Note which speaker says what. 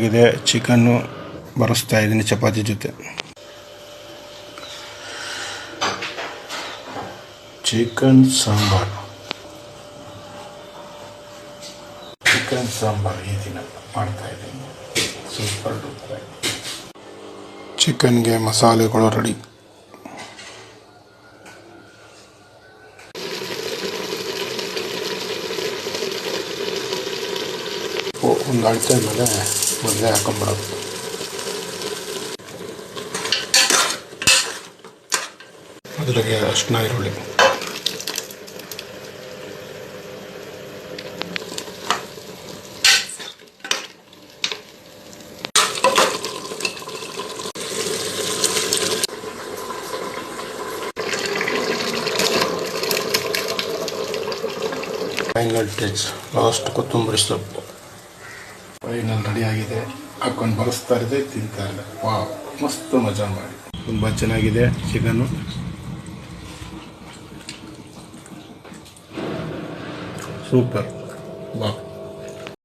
Speaker 1: ಇದೆ ಚಿಕನ್ನು ಬರೆಸ್ತಾ ಇದ್ದೀನಿ ಚಪಾತಿ ಜೊತೆ. ಚಿಕನ್ ಸಾಂಬಾರ್ ಈ ದಿನ ಮಾಡ್ತಾ ಇದ್ದೀನಿ. Super duper. ಚಿಕನ್ಗೆ ಮಸಾಲೆಗಳು ರೆಡಿ. ಒಂದು ಅಳತೆ ಮೇಲೆ ಮೊದಲೇ ಹಾಕೊಂಡ್ಬಿಡೋದು. ಮೊದಲಿಗೆ ಅರಿಶಿನ, ಈರುಳ್ಳಿ, ಫೈನಲ್ ಟಚ್ ಲಾಸ್ಟ್ ಕೊತ್ತಂಬರಿ ಸೊಪ್ಪು. ಫೈನಲ್ ರೆಡಿ ಆಗಿದೆ. ಹಾಕೊಂಡು ಬರೆಸ್ತಾ ಇದೆ, ತಿಂತಾ ಇದೆ. ವಾವ್, ಮಸ್ತ್ ಮಜಾ ಮಾಡಿ. ತುಂಬ ಚೆನ್ನಾಗಿದೆ ಚಿಕನ್ನು. ಸೂಪರ್. ವಾವ್.